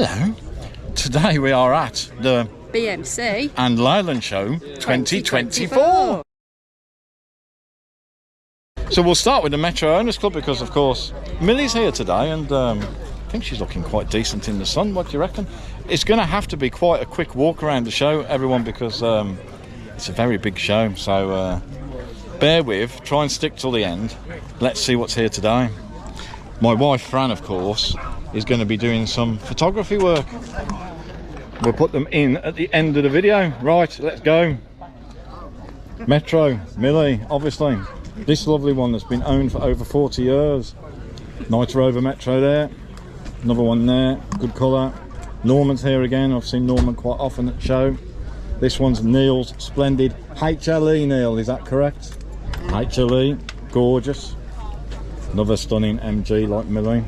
Hello. Today we are at the BMC and Leyland Show 2024. So we'll start with the Metro Owners Club because, of course, Millie's here today and I think she's looking quite decent in the sun. What do you reckon? It's going to have to be quite a quick walk around the show, everyone, because it's a very big show. So bear with, try and stick till the end. Let's see what's here today. My wife, Fran, of course, is going to be doing some photography work. We'll put them in at the end of the video. Right, let's go. Metro, Millie, obviously. This lovely one that's been owned for over 40 years. Night Rover Metro there. Another one there, good colour. Norman's here again. I've seen Norman quite often at the show. This one's Neil's splendid HLE, Neil, is that correct? HLE, gorgeous. Another stunning MG like Millie.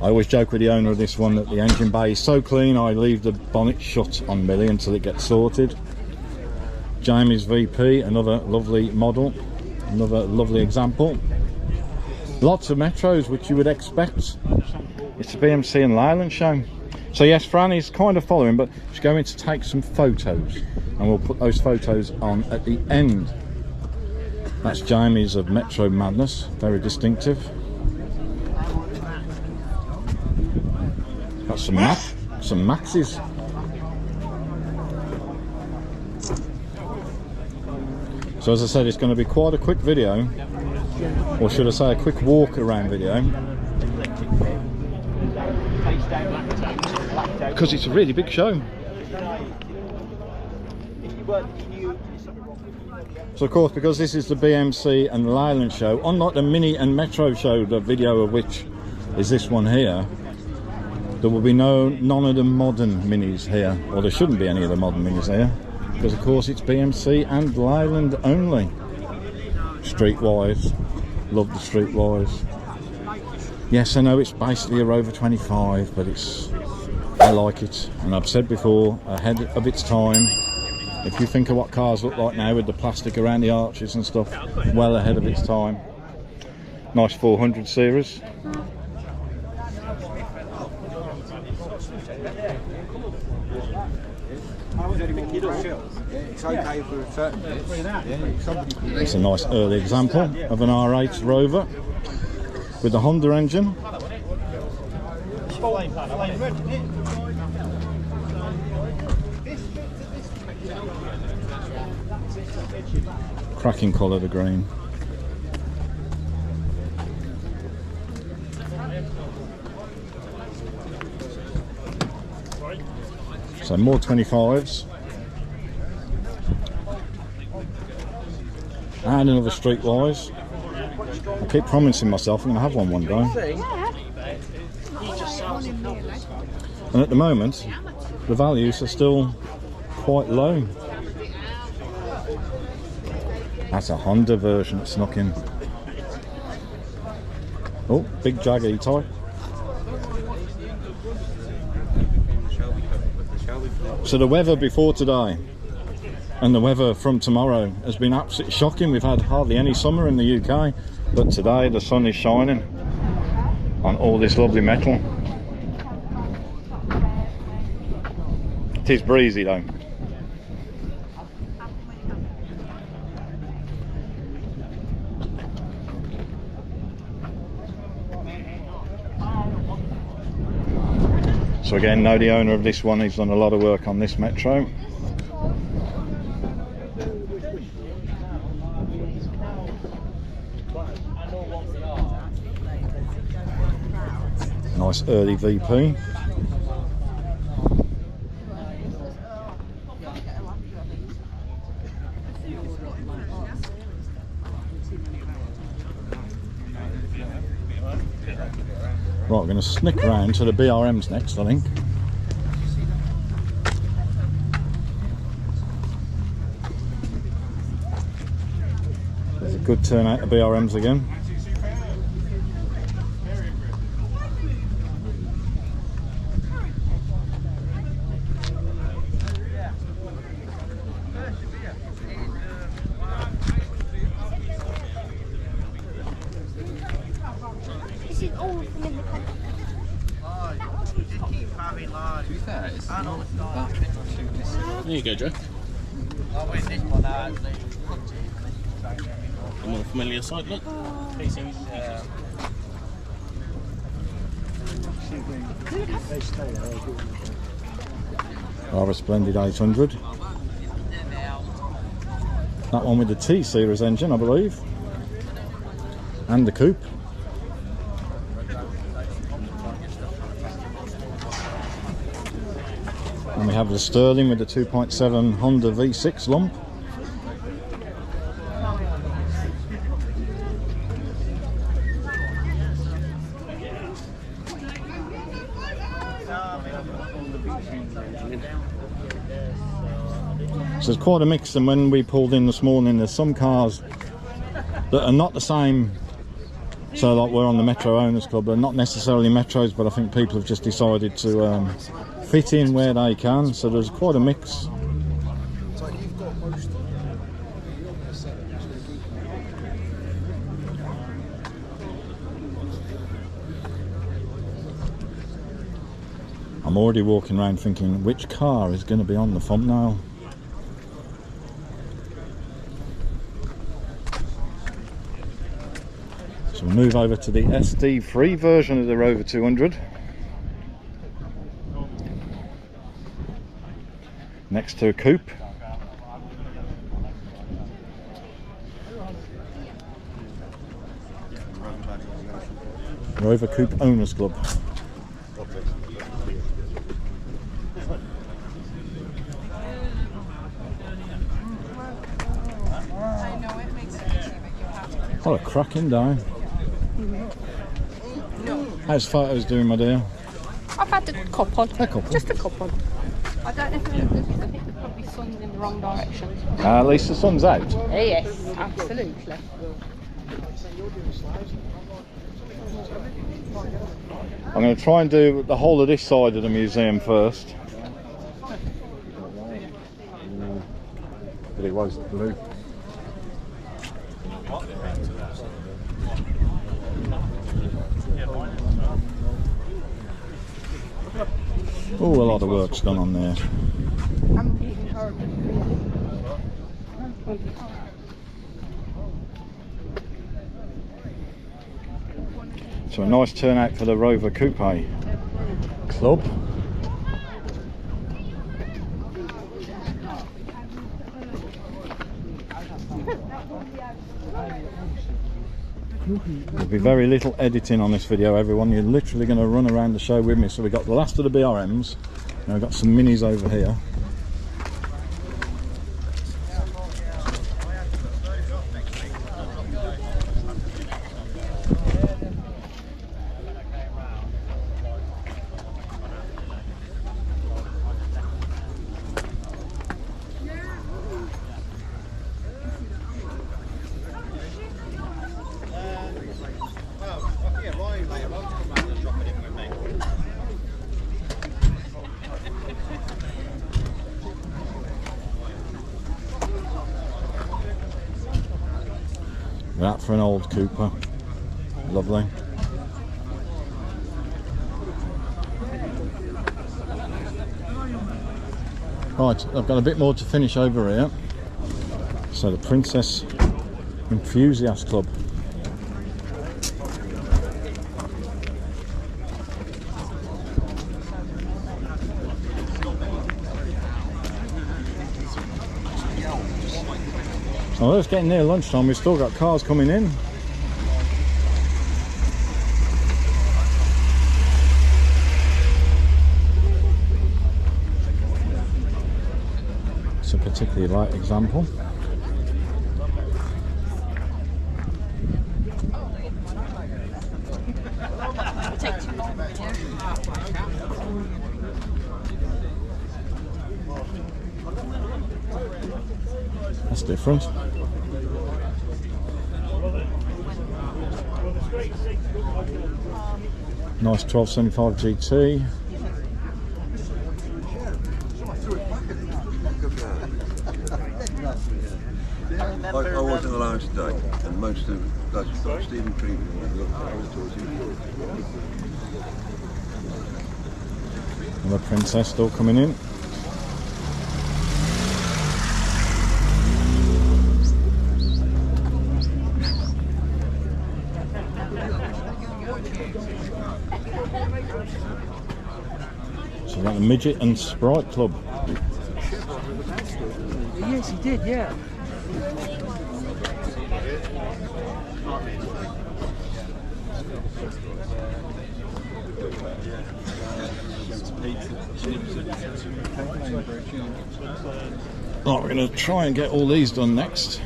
I always joke with the owner of this one that the engine bay is so clean I leave the bonnet shut on Millie until it gets sorted. Jamie's VP, another lovely model, another lovely example. Lots of Metros which you would expect. It's the BMC and Leyland Show. So yes, Fran is kind of following, but she's going to take some photos and we'll put those photos on at the end. That's Jamie's of Metro Madness, very distinctive. Got some Maxes. So as I said, it's going to be quite a quick video, or should I say a quick walk around video, because it's a really big show. So of course, because this is the BMC and Leyland Show, unlike the Mini and Metro Show, the video of which is this one here, there will be none of the modern Minis here, or there shouldn't be any of the modern Minis here, because of course it's BMC and Leyland only. Streetwise, love the Streetwise. Yes, I know it's basically a Rover 25, but I like it, and I've said before, ahead of its time. If you think of what cars look like now with the plastic around the arches and stuff, well ahead of its time. Nice 400 series. It's a nice early example of an R8 Rover with the Honda engine. Cracking colour, the green. So more 25s. And another Streetwise. I keep promising myself I'm going to have one day. And at the moment, the values are still quite low. That's a Honda version that snuck in. Oh, big Jaggy type. So the weather before today and the weather from tomorrow has been absolutely shocking. We've had hardly any summer in the UK, but today the sun is shining on all this lovely metal. It is breezy though. So again, know the owner of this one, he's done a lot of work on this Metro. Nice early VP. Right, we're going to snick round to the BRMs next, I think. There's a good turnout of BRMs again. This is all from in the country. There you go, Joe. A more familiar sight look. Rather splendid 800. That one with the T series engine, I believe, and the coupe. And we have the Sterling with the 2.7 Honda V6 lump. So it's quite a mix, and when we pulled in this morning, there's some cars that are not the same. So like we're on the Metro Owners Club, they're not necessarily Metros, but I think people have just decided to fit in where they can, so there's quite a mix. I'm already walking around thinking which car is going to be on the thumbnail. So we'll move over to the SD3 version of the Rover 200. Next to a coupe. Rover Coupe Owners Club. What a cracking day. How's photos doing, my dear? I've had a couple. A couple? Just a couple. I don't know if they're good, because I think the probably sun's in the wrong direction. At least the sun's out. Yes, absolutely. I'm going to try and do the whole of this side of the museum first. But it was blue. Oh, a lot of work's gone on there. So a nice turnout for the Rover Coupe Club. There'll be very little editing on this video, everyone. You're literally going to run around the show with me. So we've got the last of the BRMs, and we've got some minis over here. That for an old Cooper. Lovely. Right, I've got a bit more to finish over here. So the Princess Enthusiast Club. Well, it's getting near lunchtime, we've still got cars coming in. It's a particularly light example. That's different. Nice 1275 GT. I was in the lounge today, and most of those Stephen Treatment Another Princess still coming in. So we've got the Midget and Sprite Club. Yes, he did, yeah. Right, we're going to try and get all these done next.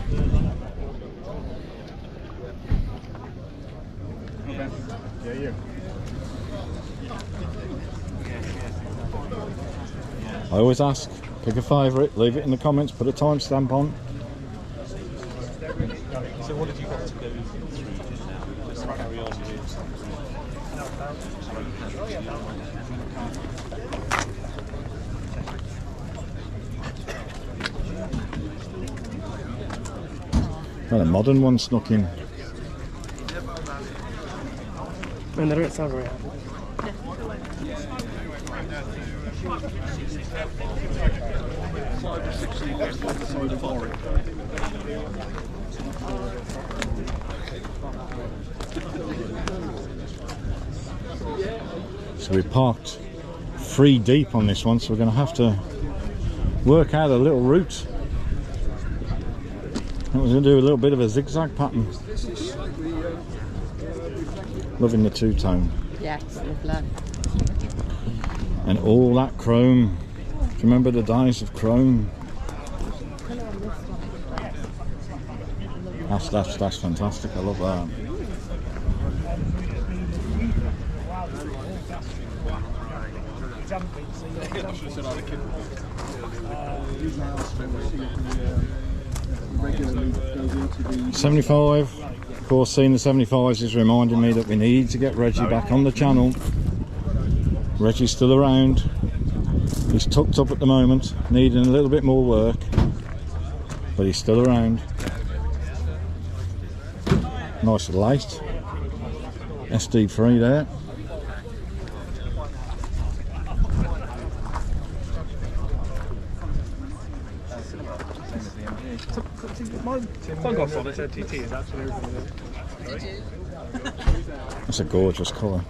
I always ask, pick a favourite, leave it in the comments, put a timestamp on. So what have you got to go through now? Just carry on with Well, a modern one snuck in. And they're at Salary. So we parked 3 deep on this one, so we're going to have to work out a little route. I was going to do a little bit of a zigzag pattern. Loving the two-tone. Yes, lovely. And all that chrome. Do you remember the days of chrome? That's fantastic. I love that. $75. Of course, seeing the 75s is reminding me that we need to get Reggie back on the channel. Reggie's still around. He's tucked up at the moment, needing a little bit more work, but he's still around. Nice light SD3 there. Sunglasses on this TT is absolutely. That's a gorgeous colour.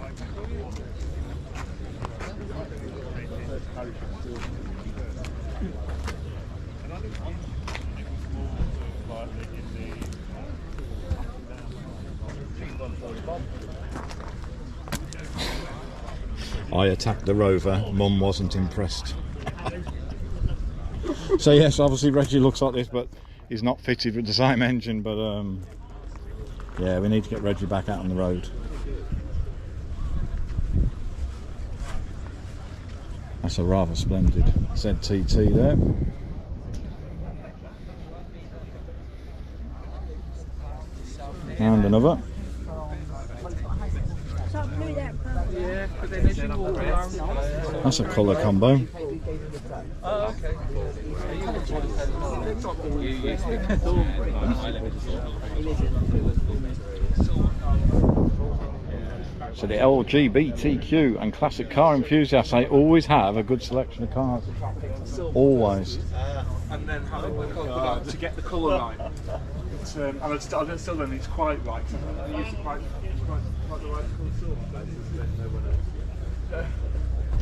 I attacked the Rover, Mum wasn't impressed. So yes, obviously Reggie looks like this, but he's not fitted with the same engine, but yeah, we need to get Reggie back out on the road. That's a rather splendid ZTT there. And another. That's a colour combo. Oh, okay. So the LGBTQ and classic car enthusiasts, they always have a good selection of cars. Always. And then to get the colour right. It's, and I still don't think it's quite right. I used to quite the right colour silver.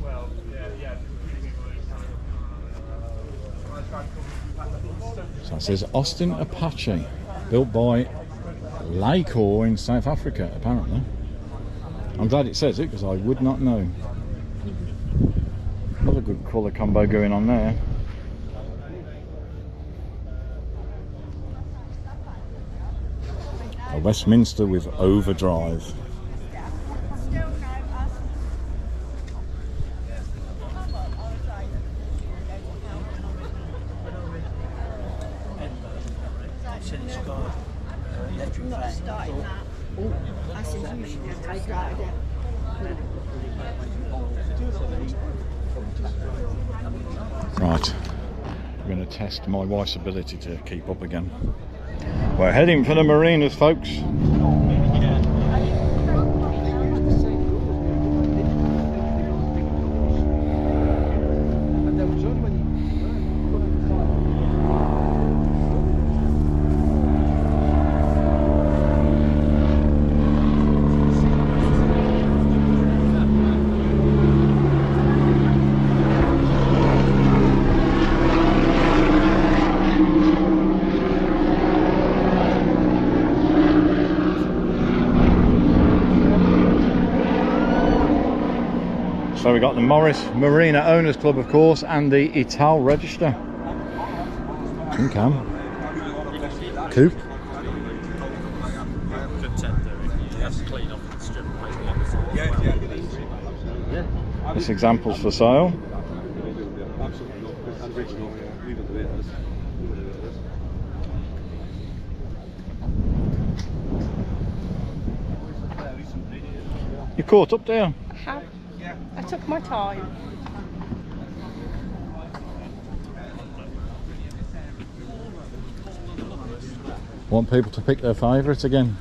Well, yeah. So it says Austin Apache, built by Lycor in South Africa, apparently. I'm glad it says it because I would not know. Another good colour combo going on there. A Westminster with overdrive. Right, we're going to test my wife's ability to keep up again. We're heading for the marinas, folks. got the Morris Marina Owners Club, of course, and the Ital Register. Cam. Coupe. This examples for sale. You caught up there? I have. I took my time. Want people to pick their favourite again?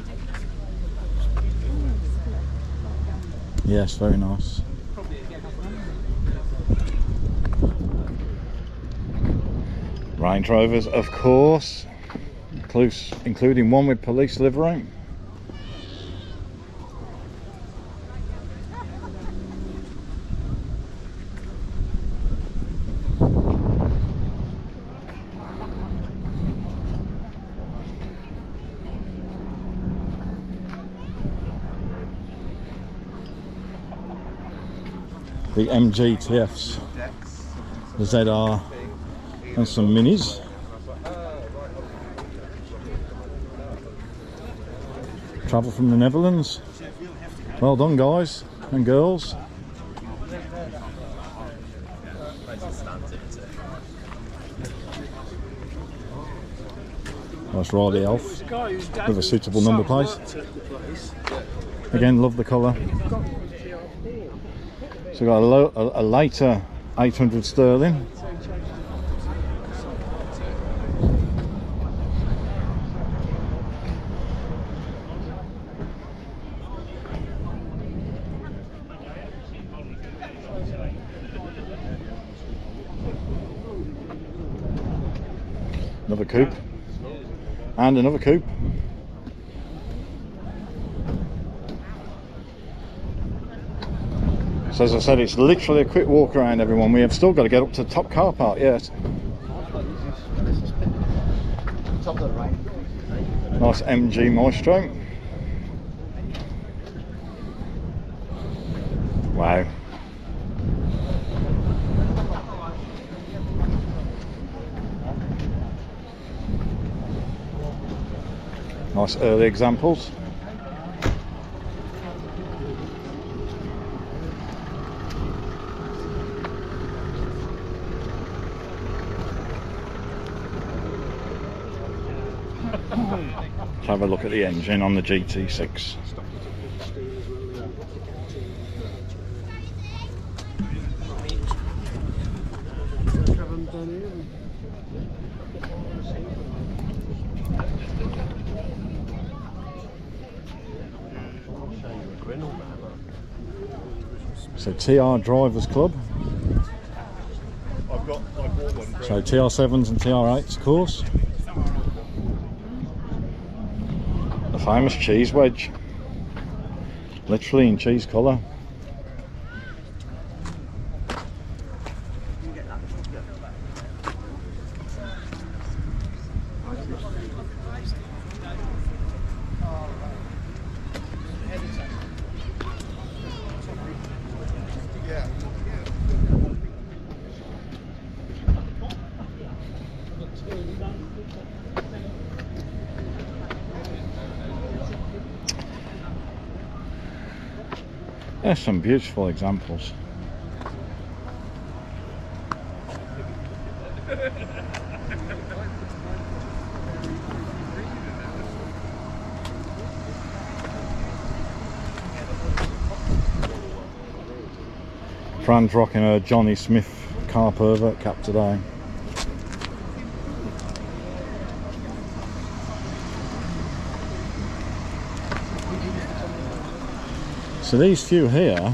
Yes, very nice. Range Rovers, of course, including one with police livery. The MGTFs, the ZR, and some minis. Travel from the Netherlands. Well done, guys and girls. Nice Riley Elf with a suitable number plate. Again, love the colour. So we've got a later 800 sterling. Another coupe. And another coupe. So as I said, it's literally a quick walk around, everyone. We have still got to get up to the top car park yet. Nice MG Maestro. Wow. Nice early examples. Let's have a look at the engine on the GT6. So TR Drivers Club. So TR7s and TR8s, of course. The famous cheese wedge, literally in cheese colour. There's some beautiful examples. Fran's rocking a Johnny Smith car pervert cap today. So these few here,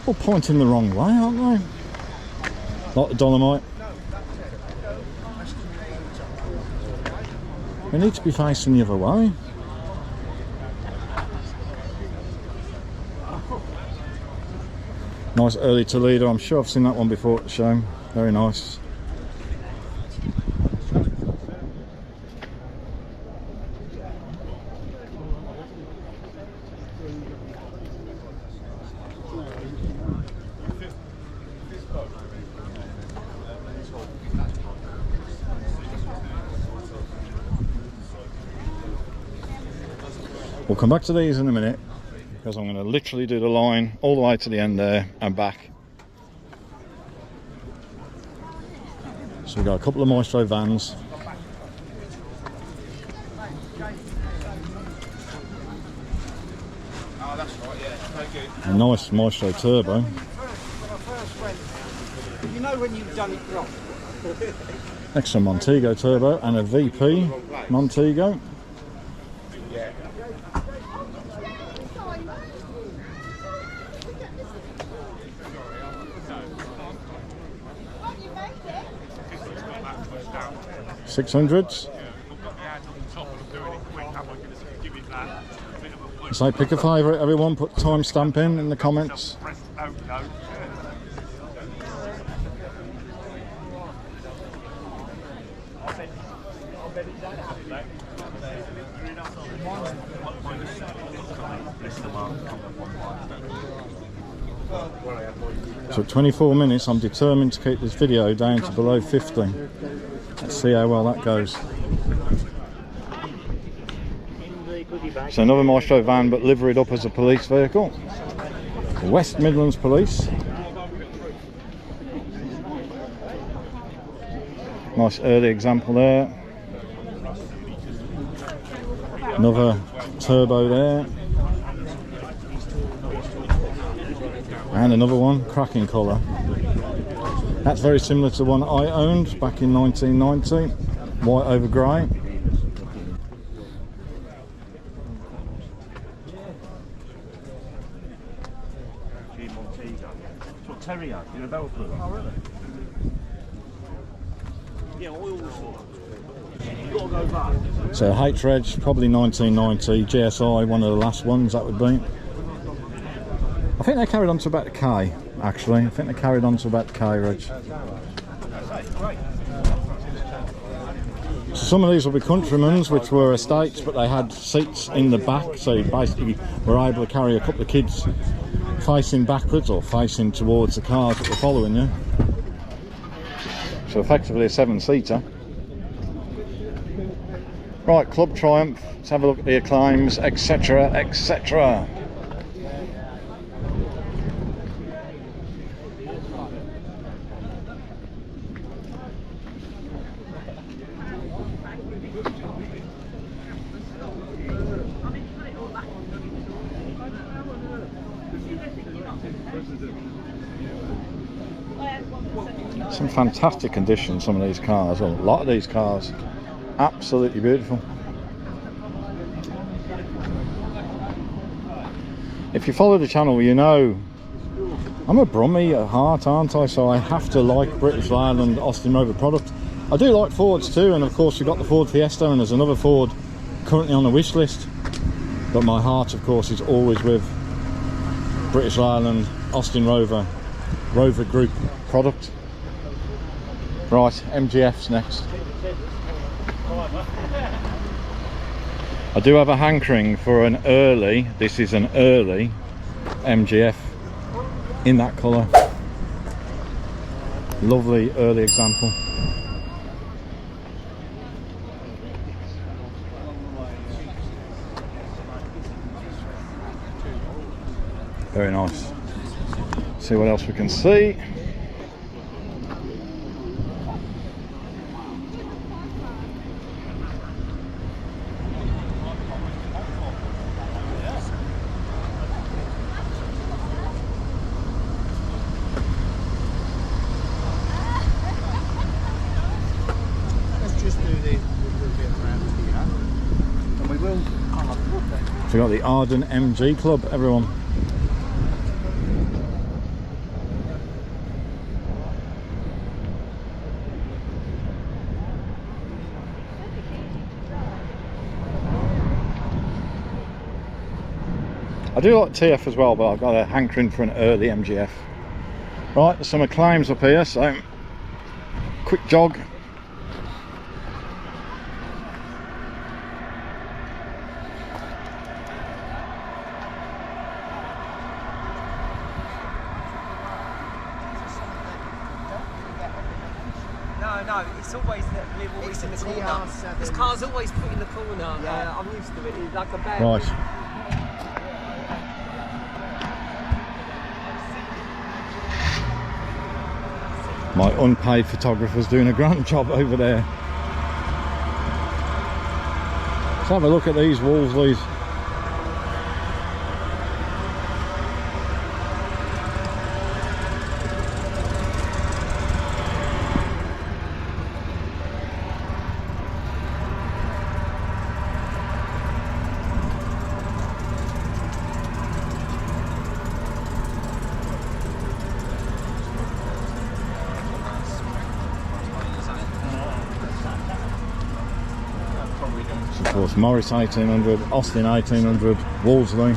all pointing the wrong way, aren't they? Like the Dolomite. They need to be facing the other way. Nice early Toledo, I'm sure I've seen that one before at the show. Very nice. We'll come back to these in a minute because I'm going to literally do the line all the way to the end there and back. So we've got a couple of Maestro vans. A nice Maestro Turbo. You know when you've done it wrong. Extra Montego Turbo and a VP Montego. $600s. So pick a favourite, everyone. Put timestamp in the comments. So at 24 minutes, I'm determined to keep this video down to below 50. Let's see how well that goes. So another Maestro van, but liveried up as a police vehicle. West Midlands Police. Nice early example there. Another turbo there. And another one, cracking colour. That's very similar to one I owned back in 1990. White over grey. Terrier, you know, Velcro. Oh, really? Yeah, oil sort. You've got to go back. So H-Reg, probably 1990. GSI, one of the last ones that would be. I think they carried on to about the K, actually. I think they carried on to about the K, Reg. So some of these will be Countrymen's, which were estates, but they had seats in the back, so you basically were able to carry a couple of kids facing backwards or facing towards the cars that were following you. So effectively a 7-seater. Right, Club Triumph, let's have a look at the acclaims, etc, etc. Some fantastic condition, some of these cars, well, a lot of these cars, absolutely beautiful. If you follow the channel, you know I'm a Brummie at heart, aren't I? So I have to like British Leyland Austin Rover products. I do like Fords too, and of course we've got the Ford Fiesta, and there's another Ford currently on the wish list. But my heart, of course, is always with British Leyland Austin Rover Group product. Right, MGF's next. I do have a hankering for an early, this is an early MGF in that colour. Lovely early example. Very nice. See what else we can see. So we got the Arden MG Club, everyone. I do like TF as well, but I've got a hankering for an early MGF. Right, there's some acclaims up here, so quick jog. No, it's always that live always in the corner. This car's always put in the corner. Yeah, I'm used to it. It's like a bad. Right. My unpaid photographer's doing a grand job over there. Let's have a look at these Wolseleys. Of course, Morris 1800, Austin 1800, Wolseley.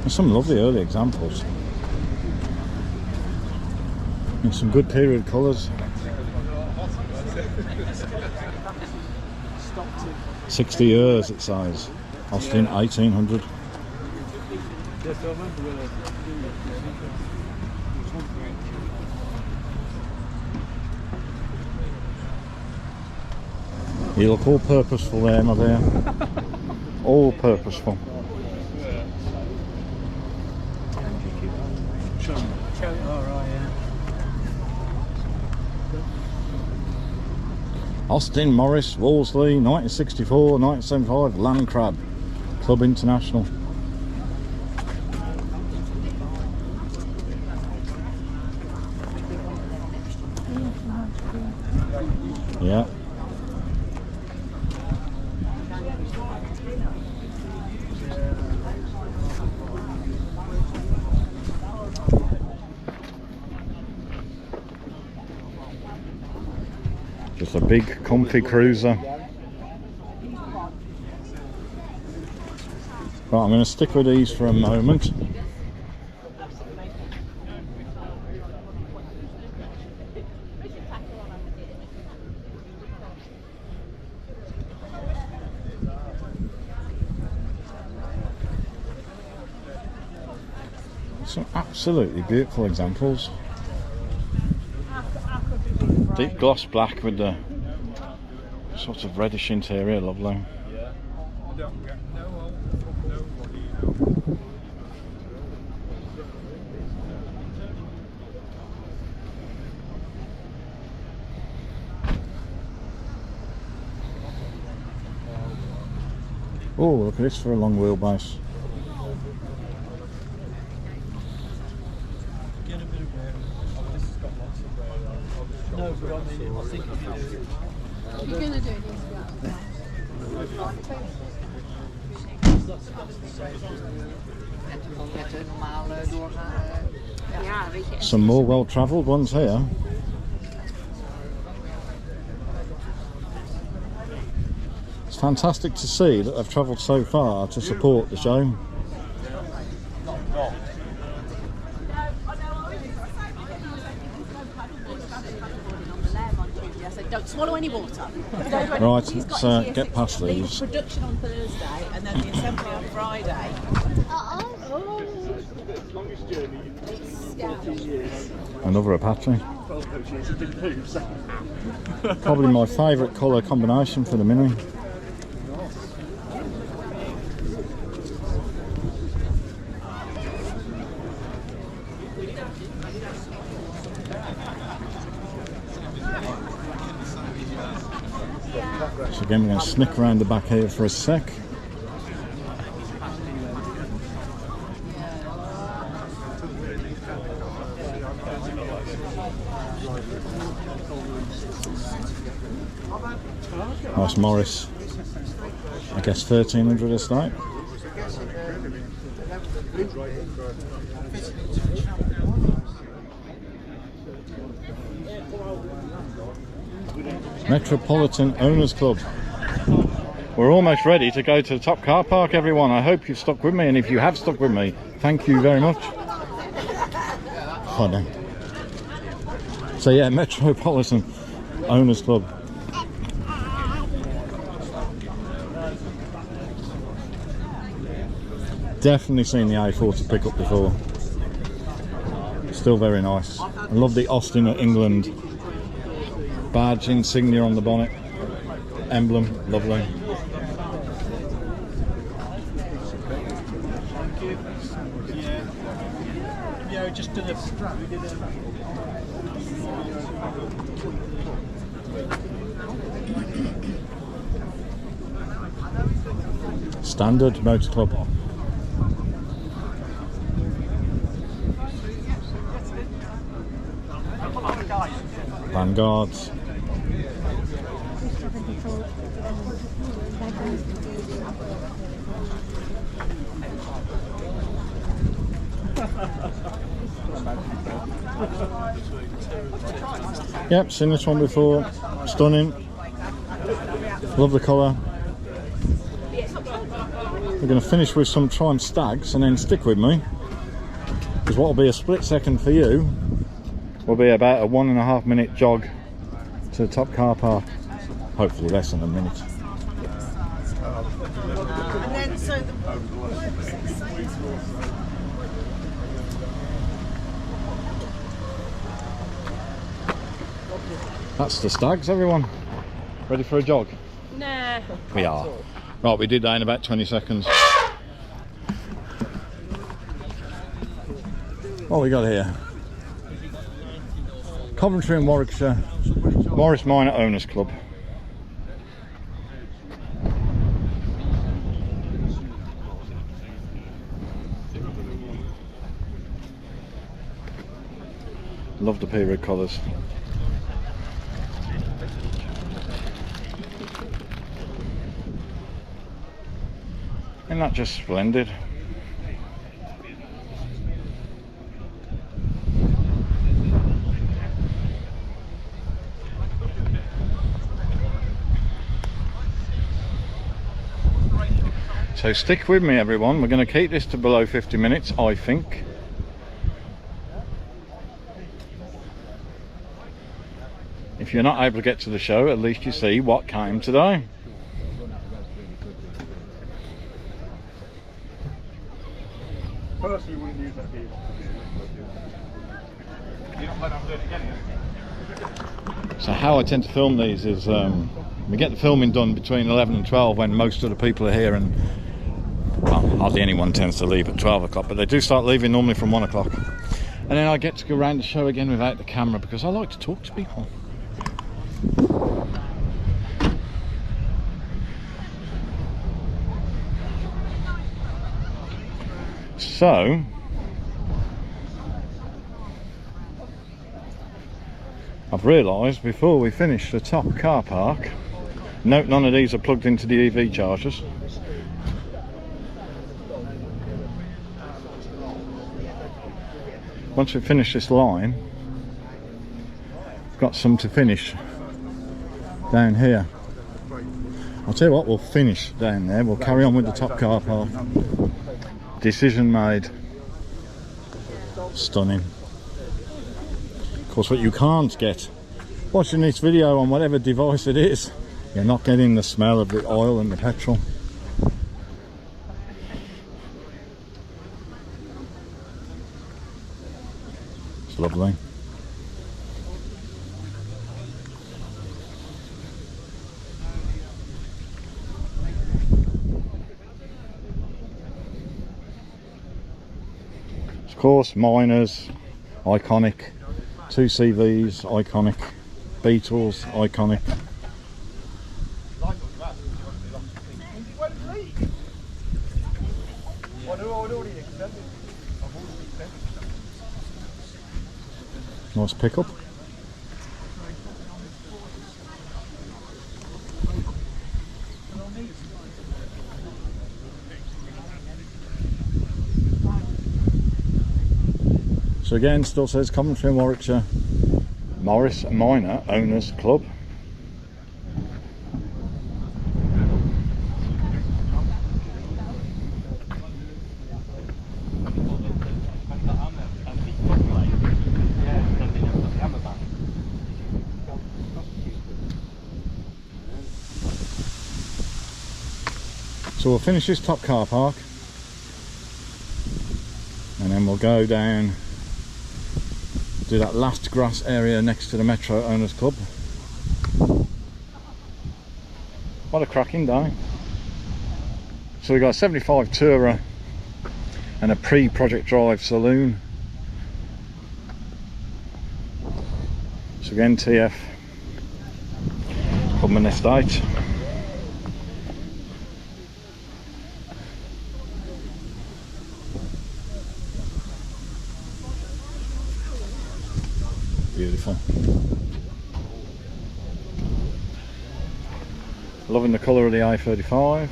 There's some lovely early examples. And some good period colours. 60 years it says. Austin 1800. You look all purposeful there, my dear. All purposeful. Austin, Morris, Wolseley, 1964, 1975, Land Crab, Club International. Yeah. Just a big comfy cruiser. Right, I'm going to stick with these for a moment. Some absolutely beautiful examples. Deep gloss black with the sort of reddish interior, lovely. Oh, look at this for a long wheelbase. No, but I mean, I think if You're going to do it Some more well-travelled ones here. It's fantastic to see that they've travelled so far to support the show. Don't swallow any water. Right, let's get past these. Production on Thursday and then the assembly on Friday. Another Apache. Probably my favourite colour combination for the Mini. So again, we're going to snick around the back here for a sec. Nice Morris, I guess 1300 estate. Metropolitan Owners Club. We're almost ready to go to the top car park, everyone. I hope you've stuck with me, and if you have stuck with me, thank you very much. Funny. So yeah, Metropolitan Owners Club. Definitely seen the A40 pickup before. Still very nice. I love the Austin of England badge insignia on the bonnet. Emblem, lovely. Yeah, just do the strap. Standard Motor Club. Vanguards. Yep, seen this one before. Stunning. Love the colour. We're going to finish with some Triumph Stags and then stick with me, because what will be a split second for you will be about a 1.5 minute jog to the top car park. Hopefully less than a minute. And then, so the That's the Stags, everyone. Ready for a jog? Nah. We are. Right, we did that in about 20 seconds. What we got here? Coventry and Warwickshire Morris Minor Owners Club. Love the period colours. Isn't that just splendid? So stick with me, everyone. We're going to keep this to below 50 minutes, I think. If you're not able to get to the show, at least you see what came today. Personally, wouldn't use that gear. You're not planning on doing it again? So how I tend to film these is we get the filming done between 11 and 12 when most of the people are here, and well, hardly anyone tends to leave at 12 o'clock, but they do start leaving normally from 1 o'clock. And then I get to go around the show again without the camera because I like to talk to people. So I've realised before we finish the top car park, note none of these are plugged into the EV chargers. Once we finish this line, we've got some to finish down here. I'll tell you what, we'll finish down there, we'll carry on with the top car park. Decision made. Stunning. Of course, what you can't get watching this video on whatever device it is, you're not getting the smell of the oil and the petrol. It's lovely. Of course, Miners, iconic. 2CVs, iconic. Beetles, iconic. Nice pickup. So again, still says Coventry and Warwickshire Morris Minor Owners Club. So we'll finish this top car park then we'll go down, do that last grass area next to the Metro Owners Club. What a cracking day. So we've got a 75 Tourer and a pre-project drive saloon. So again, TF Hubman Estate. Beautiful. Loving the colour of the A35.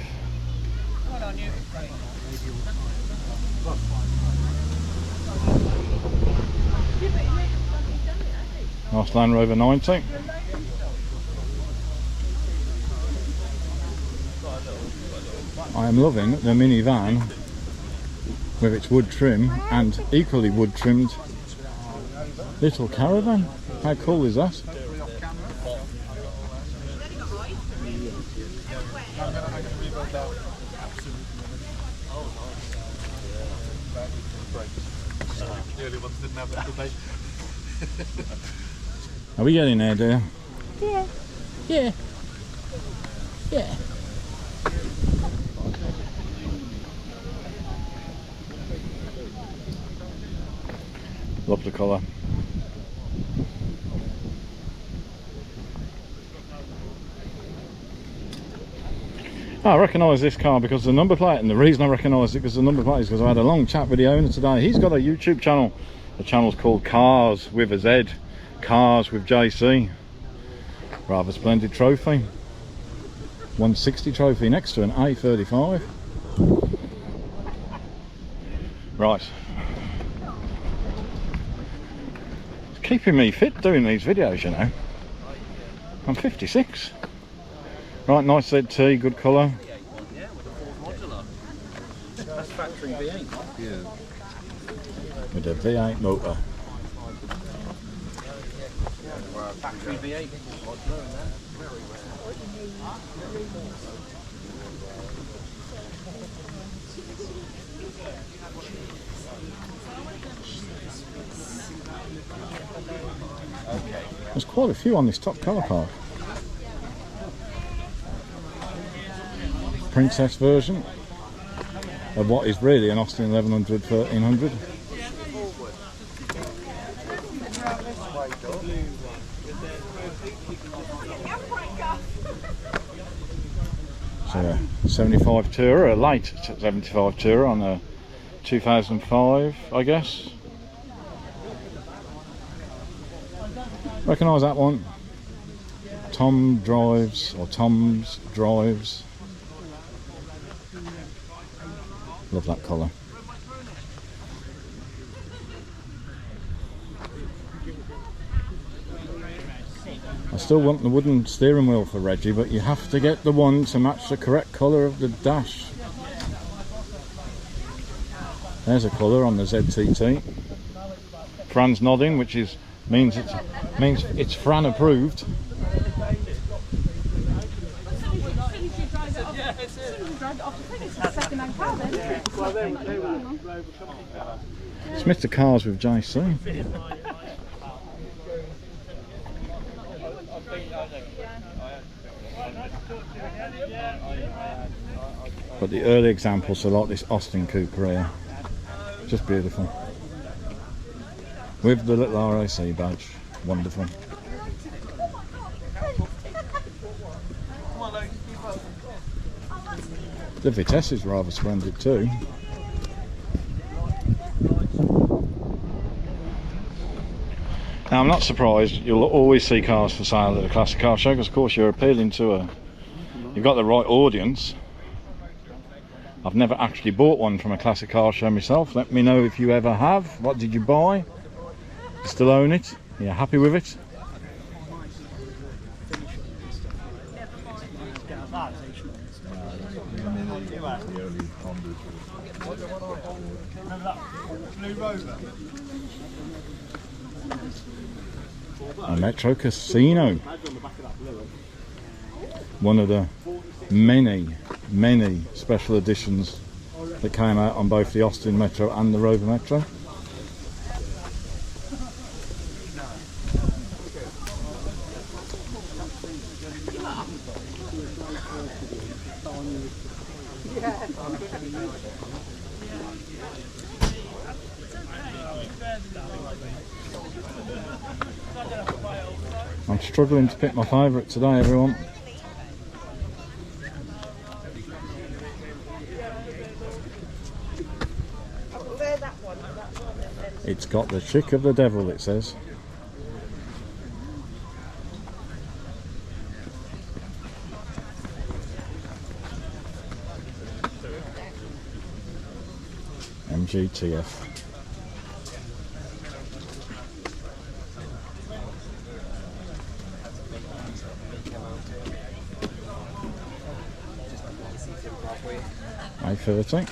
Nice Land Rover 90. I am loving the minivan with its wood trim and equally wood trimmed little caravan. How cool is that? Are we getting there, dear? Yeah. Yeah. Yeah. Love the colour. I recognise this car because the number plate, and the reason I recognise it because the number plate is because I had a long chat with the owner today. He's got a YouTube channel. The channel's called Cars with a Z, Cars with JC. Rather splendid trophy. 160 trophy next to an A35. Right. It's keeping me fit doing these videos, you know. I'm 56. Right, nice ZT, good colour. Yeah, with a Ford modular. That's factory V8. Yeah. With a V8 motor. Factory V8 modular in there. There's quite a few on this top car park. Princess version of what is really an Austin 1100 1300. So 75 Tourer, a late 75 Tourer on a 2005, I guess. Recognise that one. Tom drives, or Tom's drives. Love that colour. I still want the wooden steering wheel for Reggie, but you have to get the one to match the correct colour of the dash. There's a colour on the ZTT. Fran's nodding, which means it's Fran approved. It's Mr. Cars with JC. But the early examples are like this Austin Coupe here. Just beautiful. With the little RAC badge. Wonderful. The Vitesse is rather splendid too. Now I'm not surprised you'll always see cars for sale at a classic car show because of course you're appealing to you've got the right audience. I've never actually bought one from a classic car show myself. Let me know if you ever have. What did you buy? You still own it? Are you happy with it? A Metro Casino. One of the many special editions that came out on both the Austin Metro and the Rover Metro. I'm struggling to pick my favourite today, everyone. It's got the chick of the devil, it says. MGTF. A30.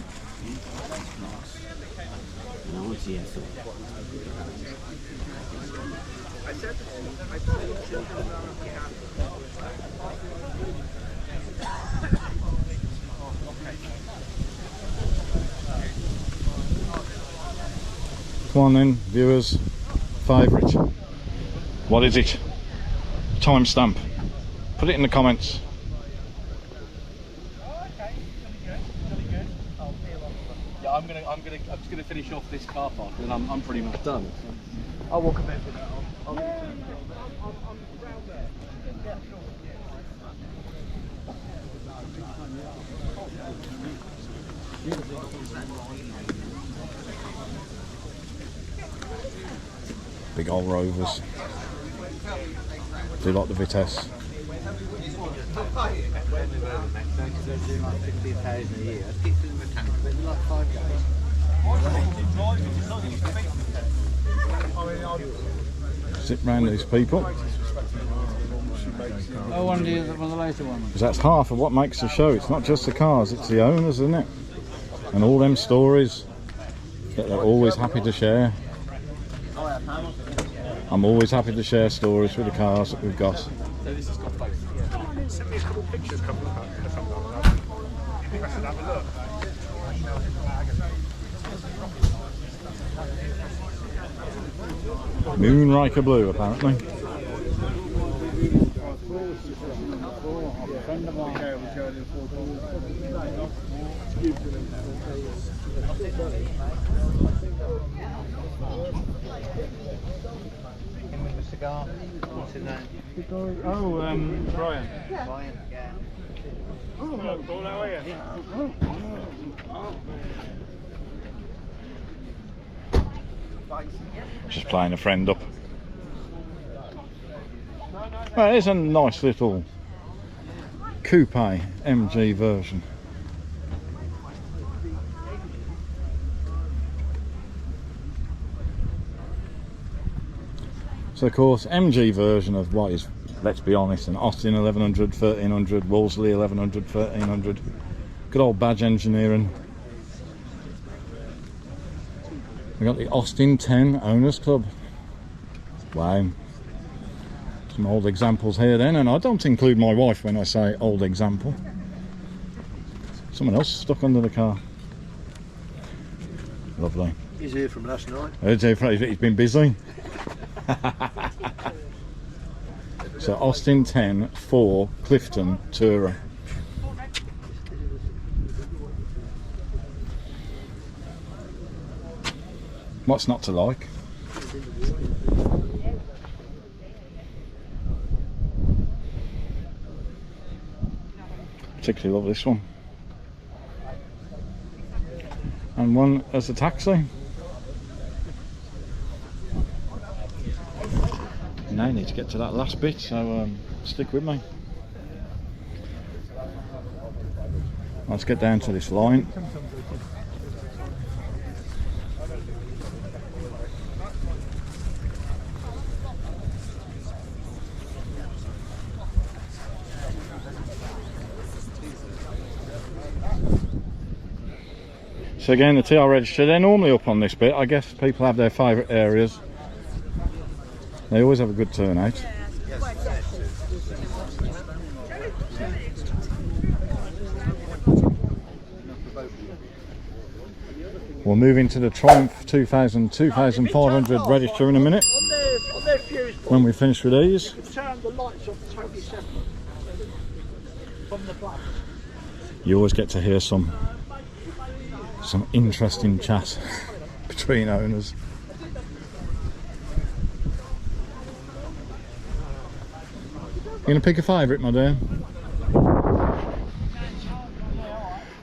Come on then, viewers. Favourite. What is it? Timestamp. Put it in the comments. Yeah, I'm just gonna finish off this car park, and then I'm pretty much done. I'll walk a bit with that. Big old Rovers. Do you like the Vitesse? Sit round these people. I wonder is one of the later ones. Because that's half of what makes the show. It's not just the cars, it's the owners, isn't it? And all them stories that they're always happy to share. I'm always happy to share stories with the cars that we've got. So this has got both. Send me a couple of pictures, couple of something like that. You think I should have a look? Moonraker blue, apparently. Cigar. What's his name? Oh, Brian. Brian. Yeah. Oh, Paul, how are you? Just playing a friend up. Well, it's a nice little coupe MG version. So of course, MG version of what is, let's be honest, an Austin 1100, 1300, Wolseley 1100, 1300. Good old badge engineering. We got the Austin 10 Owners Club. Wow. Some old examples here then, and I don't include my wife when I say old example. Someone else stuck under the car. Lovely. He's here from last night. He's been busy. So Austin 10 4 Clifton Tourer. What's not to like? Particularly love this one. And one as a taxi. Now I need to get to that last bit, so stick with me. Let's get down to this line. So again, the TR register, they're normally up on this bit. I guess people have their favourite areas. They always have a good turnout. We'll move into the Triumph 2500 register in a minute when we finish with these. You always get to hear some interesting chat between owners. You gonna pick a favourite, my dear?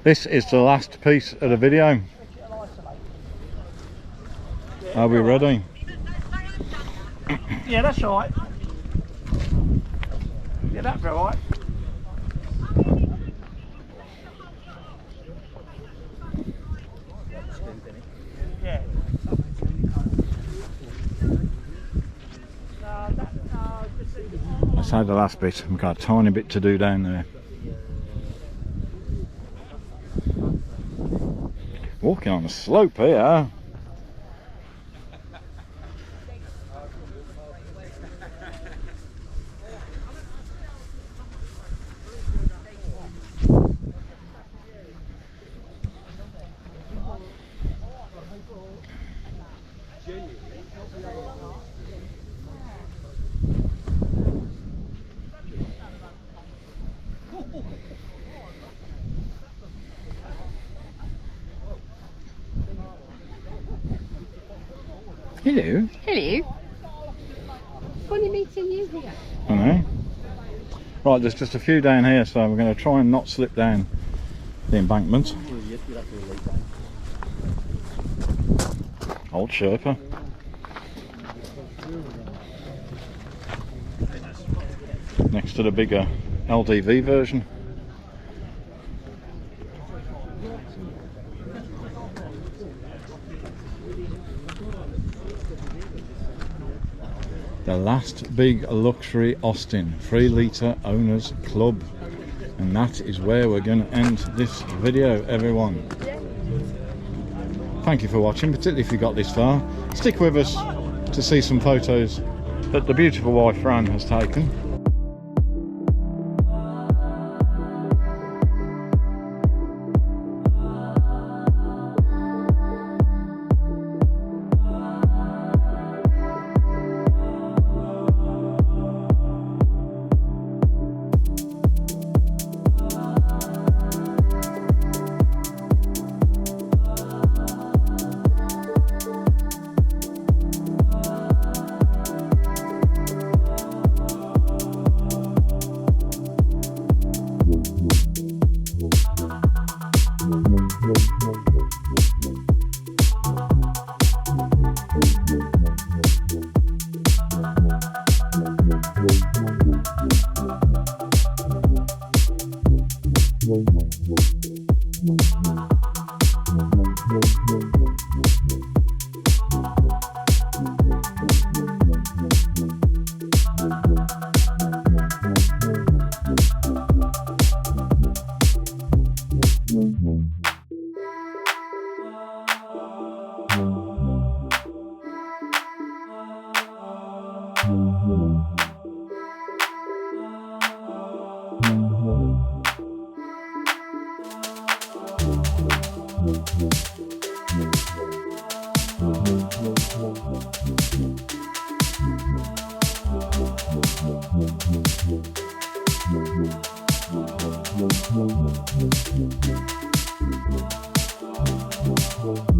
This is the last piece of the video. Are we ready? Yeah, that's all right. Yeah, that's all right. Yeah. I say the last bit. We've got a tiny bit to do down there. Walking on the slope here. Hello. Hello. Funny meeting you here. I know. Right, there's just a few down here, so we're going to try and not slip down the embankment. Old Sherpa. Next to the bigger LDV version. The last big luxury Austin 3 litre owners club, and that is where we're going to end this video, everyone. Thank you for watching, particularly if you got this far. Stick with us to see some photos that the beautiful wife Fran has taken. Thank you.